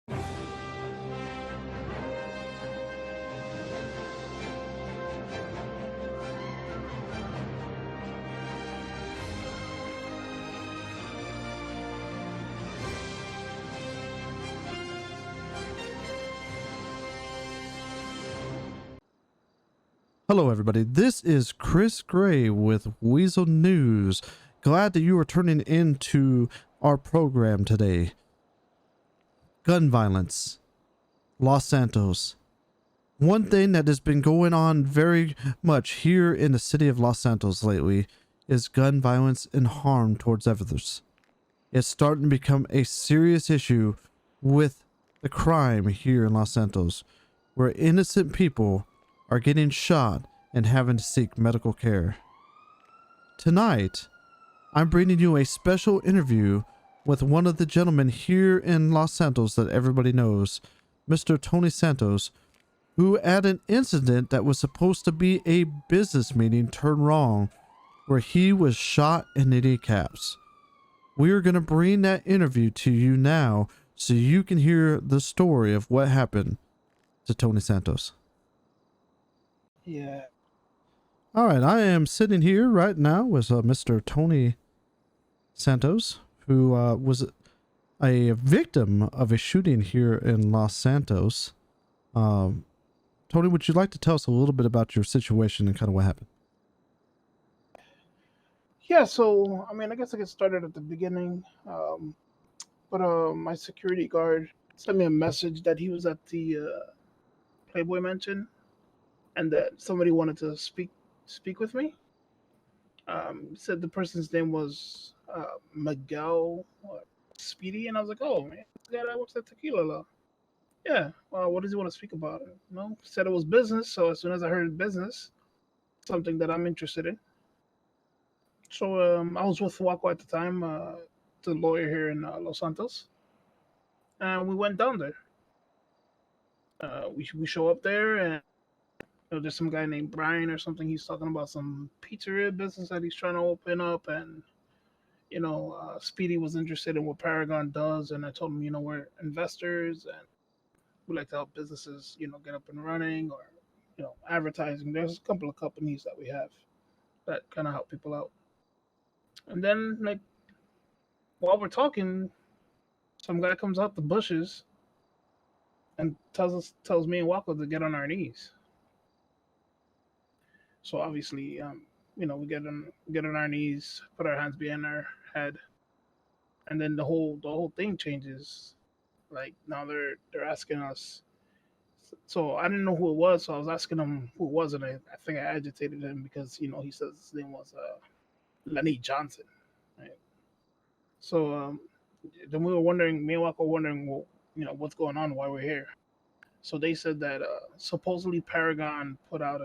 Hello everybody, this is Chris Gray with Weazel News. Glad that you are turning into our program today. Gun violence. Los Santos. One thing that has been going on very much here in the city of Los Santos lately is gun violence and harm towards others. It's starting to become a serious issue with the crime here in Los Santos, where innocent people are getting shot and having to seek medical care. Tonight, I'm bringing you a special interview with one of the gentlemen here in Los Santos that everybody knows, Mr. Tony Santos, who at an incident that was supposed to be a business meeting turned wrong, where he was shot in the kneecaps. We are going to bring that interview to you now so you can hear the story of what happened to Tony Santos. Yeah. All right, I am sitting here right now with Mr. Tony Santos, who was a victim of a shooting here in Los Santos. Tony, would you like to tell us a little bit about your situation and kind of what happened? Yeah, so, I guess I get started at the beginning. But my security guard sent me a message that he was at the Playboy Mansion and that somebody wanted to speak with me. Said the person's name was Miguel Speedy, and I was like, oh, man, the guy that works at Tequila Law. Yeah, well, what does he want to speak about? Said it was business, so as soon as I heard business, something that I'm interested in. So I was with Waco at the time, the lawyer here in Los Santos, and we went down there. We show up there, and there's some guy named Brian or something. He's talking about some pizzeria business that he's trying to open up, and Speedy was interested in what Paragon does, and I told him, we're investors and we like to help businesses, get up and running, or advertising. There's a couple of companies that we have that kind of help people out. And then, like, while we're talking, some guy comes out the bushes and tells me and Waco to get on our knees. So obviously, we get on our knees, put our hands behind our head, and then the whole thing changes. Like now they're asking us. So I didn't know who it was, so I was asking him who it was, and I think I agitated him because he says his name was Lenny Johnson, right? So then we were wondering, me and Waco were wondering, well, what's going on, why we're here. So they said that supposedly Paragon put out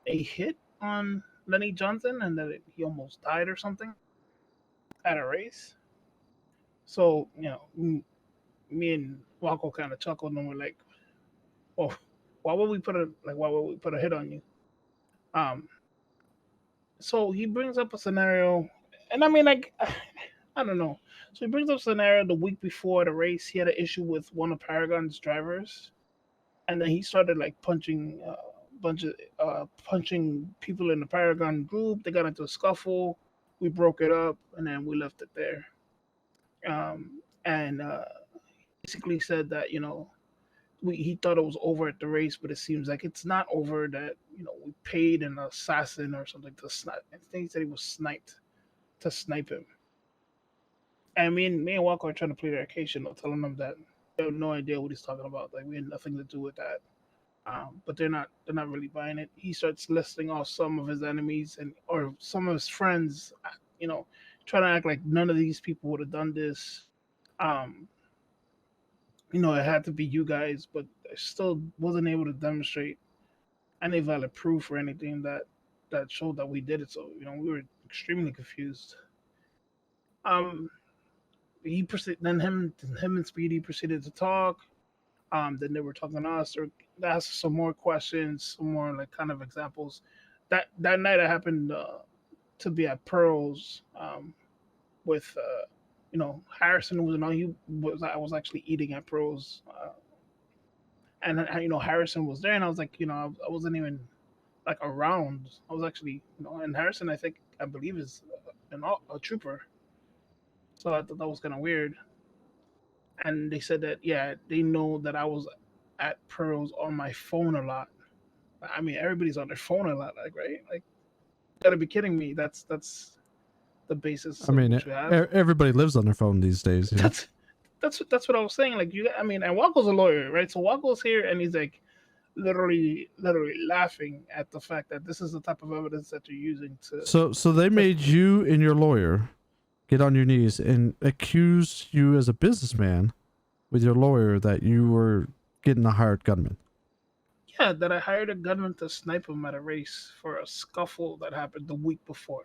a hit on Lenny Johnson and that he almost died or something at a race. So me and Waco kind of chuckled and we're like, "Well, why would we put a hit on you?" Um, so he brings up a scenario, and like I don't know. So he brings up a scenario the week before the race. He had an issue with one of Paragon's drivers, and then he started like punching bunch of punching people in the Paragon group. They got into a scuffle. We broke it up, and then we left it there. And basically said that he thought it was over at the race, but it seems like it's not over. That we paid an assassin or something to snipe. I think he said he was sniped to snipe him. And me and Walker are trying to plead their case, telling them that they have no idea what he's talking about. Like we had nothing to do with that. But they're not really buying it. He starts listing off some of his enemies and or some of his friends, you know, trying to act like none of these people would have done this. Um, it had to be you guys, but I still wasn't able to demonstrate any valid proof or anything that showed that we did it. So we were extremely confused. Um, he proceed then him and Speedy proceeded to talk. Then they were talking to us or asked some more questions, some more like kind of examples. That night I happened to be at Pearl's with Harrison was, I was actually eating at Pros, and Harrison was there, and I was like, I wasn't even like around. I was actually, and Harrison, I believe is a trooper, so I thought that was kind of weird. And they said that, yeah, they know that I was at Pros on my phone a lot. I mean, everybody's on their phone a lot, like, right? Like, you gotta be kidding me. That's the basis I of mean, what you have. everybody lives on their phone these days. That's that's what I was saying. Like, I mean, and Waco's a lawyer, right? So Waco's here, and he's like literally laughing at the fact that this is the type of evidence that you're using to. So they made you and your lawyer get on your knees and accuse you as a businessman with your lawyer that you were getting a hired gunman. Yeah, that I hired a gunman to snipe him at a race for a scuffle that happened the week before.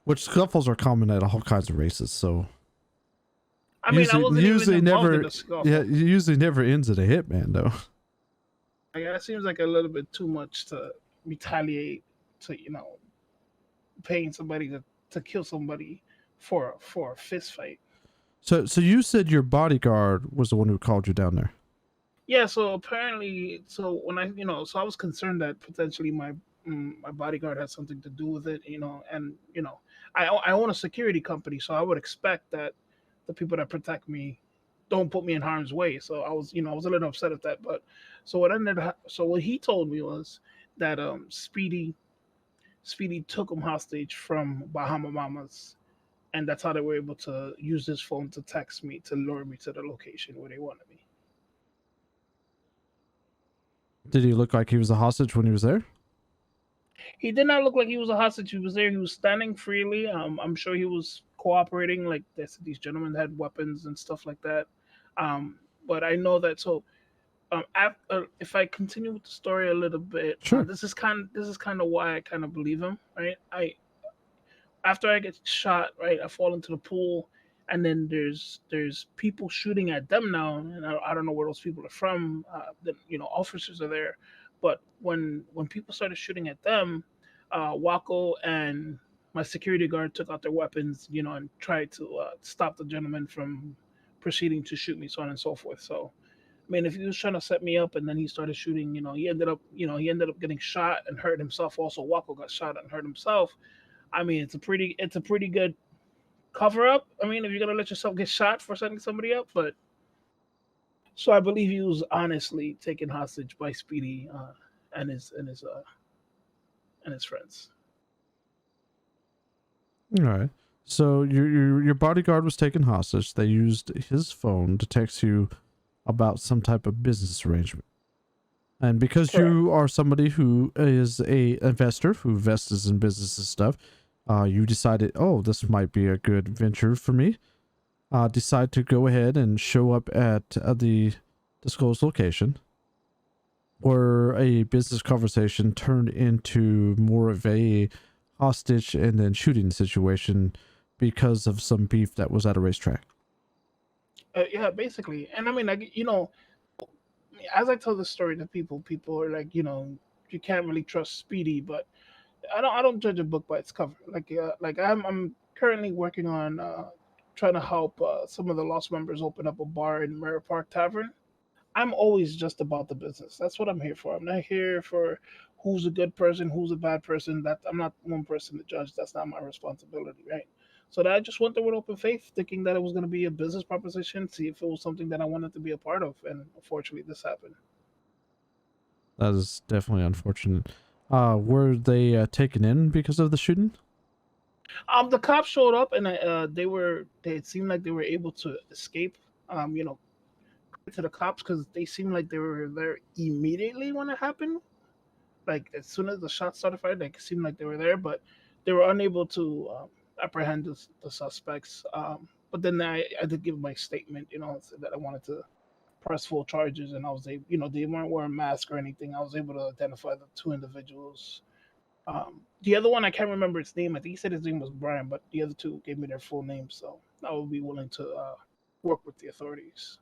Which scuffles are common at all kinds of races, so I mean, I wasn't even involved in the scuffle. yeah, it usually never ends at a hitman though. Like, that seems like a little bit too much to retaliate to, paying somebody to kill somebody for a fist fight. So you said your bodyguard was the one who called you down there. Yeah, so apparently, so when so I was concerned that potentially my bodyguard had something to do with it, and I own a security company, so I would expect that the people that protect me don't put me in harm's way. So I was a little upset at that. But so what he told me was that Speedy took him hostage from Bahama Mamas, and that's how they were able to use his phone to text me to lure me to the location where they wanted me. Did he look like he was a hostage when he was there? He did not look like he was a hostage. He was there. He was standing freely. I'm sure he was cooperating. Like these gentlemen had weapons and stuff like that. But I know that. So, if I continue with the story a little bit, Sure. this is kind of why I kind of believe him, right? After I get shot, right, I fall into the pool, and then there's people shooting at them now, and I don't know where those people are from. Officers are there, but when people started shooting at them, Waco and my security guard took out their weapons, and tried to stop the gentleman from proceeding to shoot me, so on and so forth. So, I mean, if he was trying to set me up and then he started shooting, he ended up getting shot and hurt himself. Also, Waco got shot and hurt himself. I mean, it's a pretty good cover up. I mean, if you're gonna let yourself get shot for setting somebody up, but so I believe he was honestly taken hostage by Speedy and his friends. All right. So your bodyguard was taken hostage. They used his phone to text you about some type of business arrangement. And because Correct. you are somebody who is a investor who invests in business and stuff, you decided, oh, this might be a good venture for me. Decide to go ahead and show up at the disclosed location, where a business conversation turned into more of a hostage and then shooting situation because of some beef that was at a racetrack. Yeah, basically. And I mean, like, as I tell the story to people are like, you can't really trust Speedy, but I don't judge a book by its cover. Like I'm currently working on trying to help some of the Lost members open up a bar in Mirror Park Tavern. I'm always just about the business. That's what I'm here for. I'm not here for who's a good person, who's a bad person. That I'm not one person to judge. That's not my responsibility, right? So that I just went there with open faith, thinking that it was going to be a business proposition, see if it was something that I wanted to be a part of, and unfortunately, this happened. That is definitely unfortunate. Were they taken in because of the shooting? The cops showed up, and it seemed like they were able to escape. To the cops because they seemed like they were there immediately when it happened. Like as soon as the shots started fired, like it seemed like they were there, but they were unable to apprehend the suspects. But then I did give my statement, said that I wanted to press full charges, and I was able, they weren't wearing masks or anything. I was able to identify the two individuals. The other one I can't remember his name. I think he said his name was Brian, but the other two gave me their full names, so I would be willing to work with the authorities.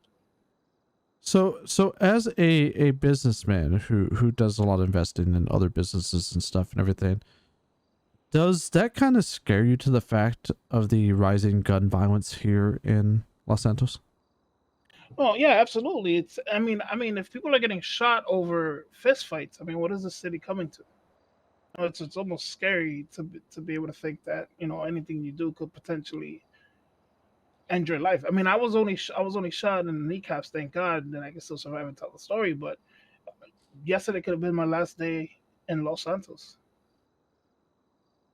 So as a businessman who does a lot of investing in other businesses and stuff and everything, Does that kind of scare you to the fact of the rising gun violence here in Los Santos? Oh yeah, absolutely. I mean, if people are getting shot over fist fights, I mean, what is the city coming to? It's almost scary to be able to think that anything you do could potentially end your life. I mean, I was only shot in the kneecaps, thank God, and I can still survive and tell the story. But yesterday could have been my last day in Los Santos.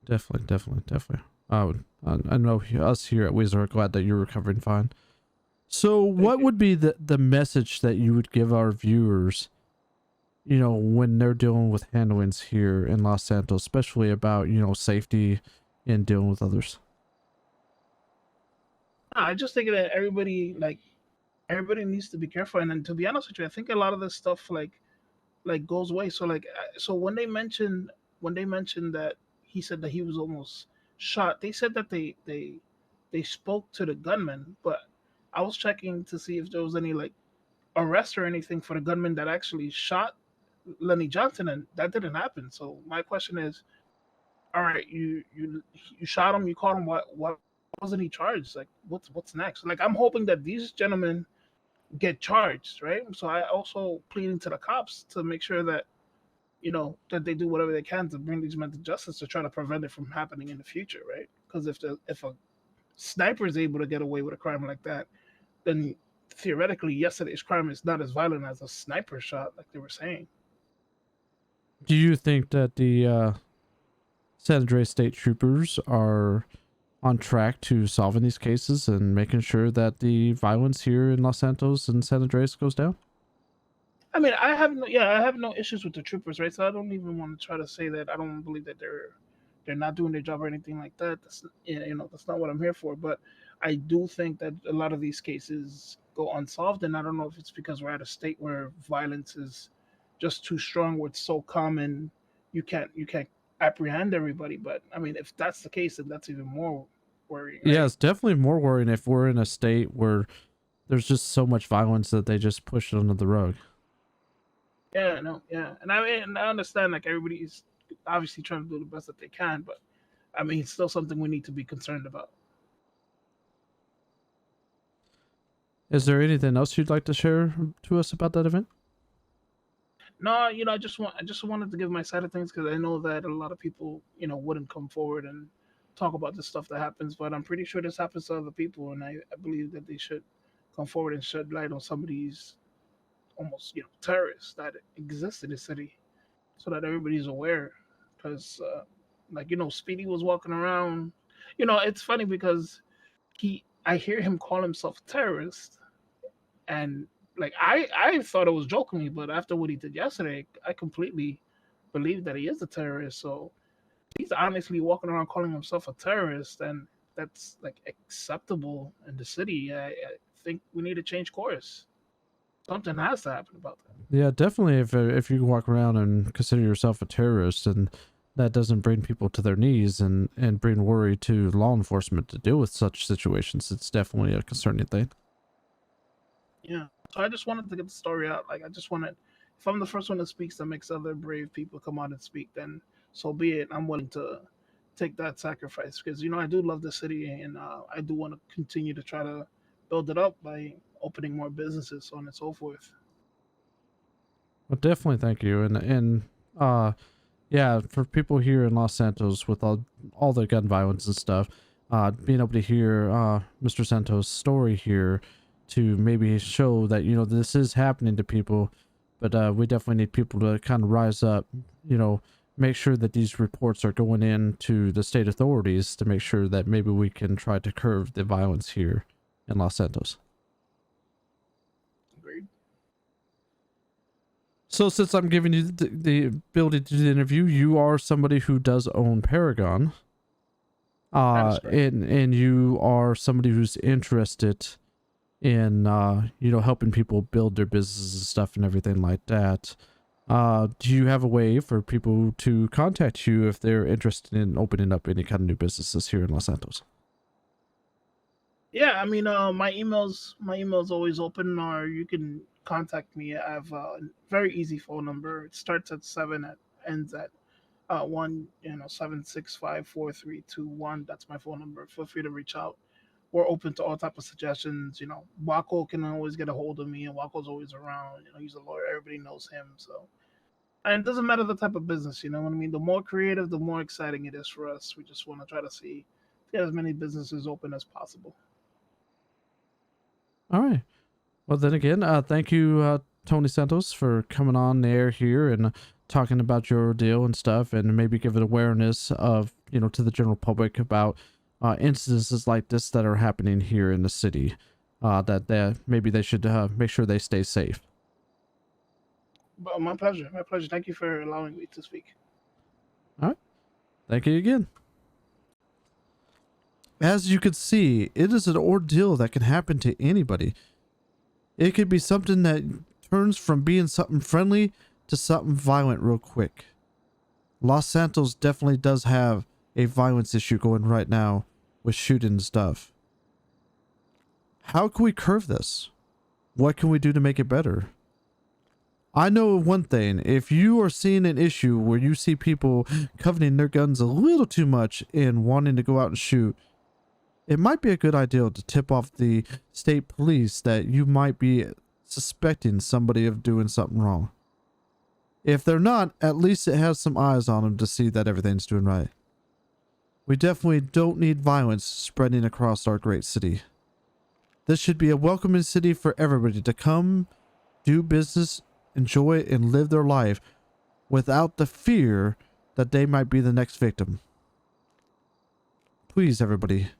Definitely, definitely, definitely. I know us here at Weezer are glad that you're recovering fine. So, Thank what you. would be the message that you would give our viewers, when they're dealing with handlings here in Los Santos, especially about, safety and dealing with others? I just think that everybody needs to be careful. And then to be honest with you, I think a lot of this stuff like goes away. So so when they mentioned that he said that he was almost shot, they said that they spoke to the gunman, but I was checking to see if there was any like arrest or anything for the gunman that actually shot Lenny Johnson, and that didn't happen. So my question is, all right, you shot him, you caught him. What wasn't he charged? Like what's next? Like I'm hoping that these gentlemen get charged, right? So I also pleading to the cops to make sure that that they do whatever they can to bring these men to justice to try to prevent it from happening in the future, right? Because if a sniper is able to get away with a crime like that, then theoretically yesterday's crime is not as violent as a sniper shot, like they were saying. Do you think that the San Andreas State Troopers are on track to solving these cases and making sure that the violence here in Los Santos and San Andreas goes down? I mean, I have no issues with the troopers, right? So I don't even want to try to say that I don't believe that they're not doing their job or anything like that. That's that's not what I'm here for. But I do think that a lot of these cases go unsolved, and I don't know if it's because we're at a state where violence is just too strong, where it's so common, you can't apprehend everybody. But I mean, if that's the case, then that's even more worrying, Yeah, right? it's definitely more worrying if we're in a state where there's just so much violence that they just push it under the rug. Yeah, no, yeah, and I mean, and I understand like everybody's obviously trying to do the best that they can, but I mean, it's still something we need to be concerned about. Is there anything else you'd like to share to us about that event? No, I just wanted to give my side of things because I know that a lot of people, wouldn't come forward and talk about the stuff that happens, but I'm pretty sure this happens to other people, and I believe that they should come forward and shed light on some of these almost, terrorists that exist in the city, so that everybody's aware. Because, like, Speedy was walking around. It's funny because I hear him call himself a terrorist, and like I thought it was jokingly, but after what he did yesterday, I completely believe that he is a terrorist. So he's honestly walking around calling himself a terrorist, and that's like acceptable in the city. I think we need to change course. Something has to happen about that. Yeah, definitely. If you walk around and consider yourself a terrorist, and that doesn't bring people to their knees and bring worry to law enforcement to deal with such situations, it's definitely a concerning thing. Yeah. So I just wanted to get the story out. Like I just wanted, if I'm the first one that speaks that makes other brave people come out and speak, then so be it. I'm willing to take that sacrifice because I do love the city and I do want to continue to try to build it up by opening more businesses, so on and so forth. Well, definitely thank you. And uh yeah, for people here in Los Santos with all the gun violence and stuff, being able to hear Mr. Santos' story here to maybe show that this is happening to people, but we definitely need people to kind of rise up, make sure that these reports are going in to the state authorities to make sure that maybe we can try to curb the violence here in Los Santos. Agreed. So since I'm giving you the ability to do the interview, you are somebody who does own Paragon. That is correct. And you are somebody who's interested in helping people build their businesses and stuff and everything like that. Do you have a way for people to contact you if they're interested in opening up any kind of new businesses here in Los Santos? Yeah, I mean, my email's always open, or you can contact me. I have a very easy phone number. It starts at 7, ends at 765-4321. That's my phone number. Feel free to reach out. We're open to all type of suggestions. Waco can always get a hold of me, and Waco's always around. He's a lawyer. Everybody knows him. So, and it doesn't matter the type of business. You know what I mean? The more creative, the more exciting it is for us. We just want to try to get as many businesses open as possible. All right. Well, then again, thank you, Tony Santos, for coming on the air here and talking about your deal and stuff, and maybe giving awareness of, to the general public about instances like this that are happening here in the city, that maybe they should make sure they stay safe. But my pleasure. My pleasure. Thank you for allowing me to speak. All right. Thank you again. As you can see, it is an ordeal that can happen to anybody. It could be something that turns from being something friendly to something violent real quick. Los Santos definitely does have a violence issue going right now with shooting and stuff. How can we curve this? What can we do to make it better? I know one thing. If you are seeing an issue where you see people coveting their guns a little too much and wanting to go out and shoot, it might be a good idea to tip off the state police that you might be suspecting somebody of doing something wrong. If they're not, at least it has some eyes on them to see that everything's doing right. We definitely don't need violence spreading across our great city. This should be a welcoming city for everybody to come, do business, enjoy, and live their life without the fear that they might be the next victim. Please, everybody,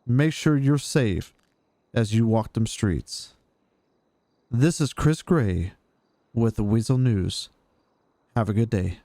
make sure you're safe as you walk them streets. This is Chris Gray with the Weazel News. Have a good day.